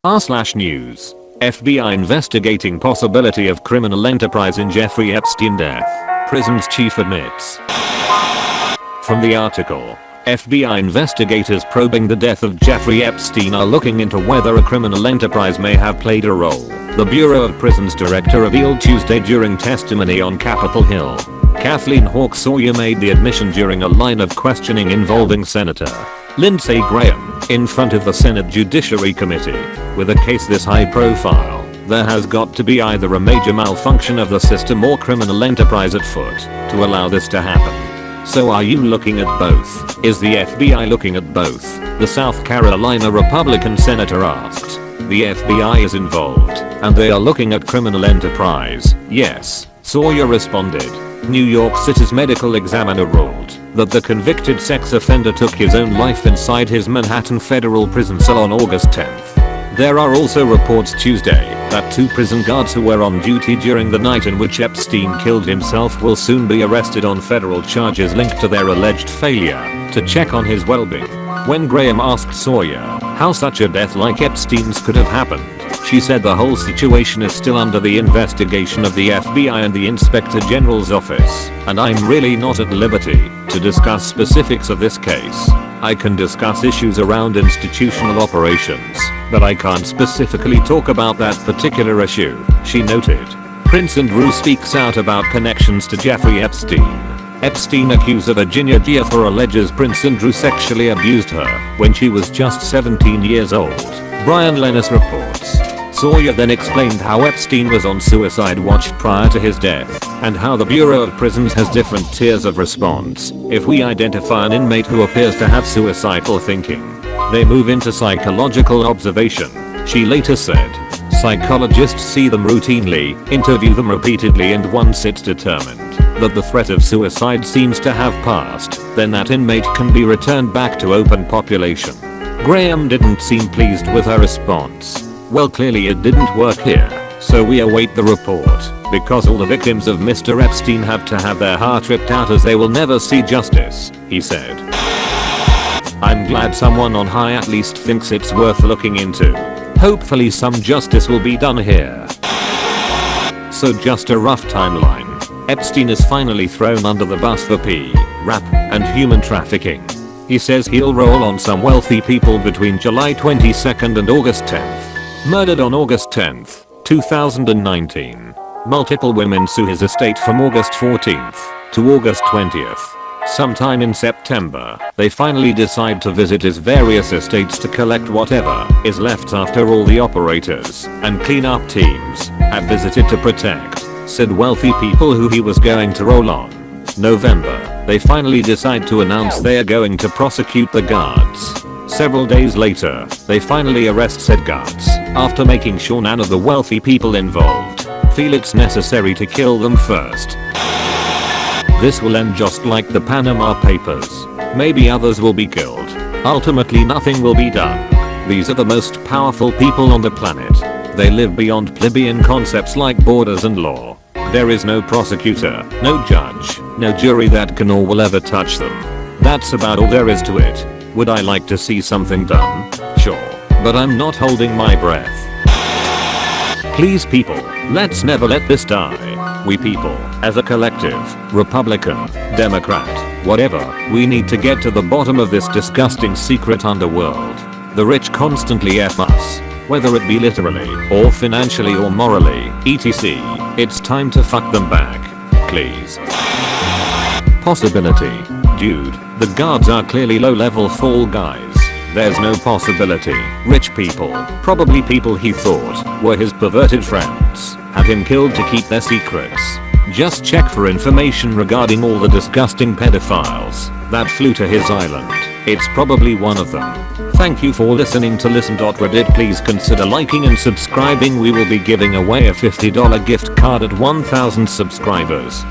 r/news. FBI investigating possibility of criminal enterprise in Jeffrey Epstein death. Prison's chief admits. From the article, FBI investigators probing the death of Jeffrey Epstein are looking into whether a criminal enterprise may have played a role, the Bureau of Prisons director revealed Tuesday during testimony on Capitol Hill. Kathleen Hawke Sawyer made the admission during a line of questioning involving Senator Lindsey Graham in front of the Senate Judiciary Committee. With a case this high profile, there has got to be either a major malfunction of the system or criminal enterprise at foot to allow this to happen. So are you looking at both? Is the FBI looking at both? The South Carolina Republican senator asked. The FBI is involved, and they are looking at criminal enterprise. Yes, Sawyer responded. New York City's medical examiner ruled that the convicted sex offender took his own life inside his Manhattan federal prison cell on August 10th. There are also reports Tuesday that 2 prison guards who were on duty during the night in which Epstein killed himself will soon be arrested on federal charges linked to their alleged failure to check on his well-being. When Graham asked Sawyer how such a death like Epstein's could have happened, she said the whole situation is still under the investigation of the FBI and the Inspector General's office, and I'm really not at liberty to discuss specifics of this case. I can discuss issues around institutional operations, but I can't specifically talk about that particular issue, she noted. Prince Andrew speaks out about connections to Jeffrey Epstein. Epstein accuser Virginia Giuffre alleges Prince Andrew sexually abused her when she was just 17 years old, Brian Lennis reports. Sawyer then explained how Epstein was on suicide watch prior to his death, and how the Bureau of Prisons has different tiers of response. If we identify an inmate who appears to have suicidal thinking, they move into psychological observation, she later said. Psychologists see them routinely, interview them repeatedly, and once it's determined that the threat of suicide seems to have passed, then that inmate can be returned back to open population. Graham didn't seem pleased with her response. Well, clearly it didn't work here, so we await the report, because all the victims of Mr. Epstein have to have their heart ripped out as they will never see justice, he said. I'm glad someone on high at least thinks it's worth looking into. Hopefully some justice will be done here. So just a rough timeline. Epstein is finally thrown under the bus for rap, and human trafficking. He says he'll roll on some wealthy people between July 22nd and August 10th. Murdered on August 10th, 2019. Multiple women sue his estate from August 14th to August 20th. Sometime in September, they finally decide to visit his various estates to collect whatever is left after all the operators and cleanup teams have visited to protect said wealthy people who he was going to roll on. November, they finally decide to announce they are going to prosecute the guards. Several days later, they finally arrest said guards after making sure none of the wealthy people involved feel it's necessary to kill them first. This will end just like the Panama Papers. Maybe others will be killed. Ultimately nothing will be done. These are the most powerful people on the planet. They live beyond plebeian concepts like borders and law. There is no prosecutor, no judge, no jury that can or will ever touch them. That's about all there is to it. Would I like to see something done? Sure, but I'm not holding my breath. Please people, let's never let this die. We people, as a collective, Republican, Democrat, whatever, we need to get to the bottom of this disgusting secret underworld. The rich constantly F us, whether it be literally, or financially or morally, etc. It's time to fuck them back. Please. Possibility. Dude, the guards are clearly low-level fall guys. There's no possibility. Rich people, probably people he thought were his perverted friends, had him killed to keep their secrets. Just check for information regarding all the disgusting pedophiles that flew to his island. It's probably one of them. Thank you for listening to Listen.Reddit. Please consider liking and subscribing. We will be giving away a $50 gift card at 1,000 subscribers.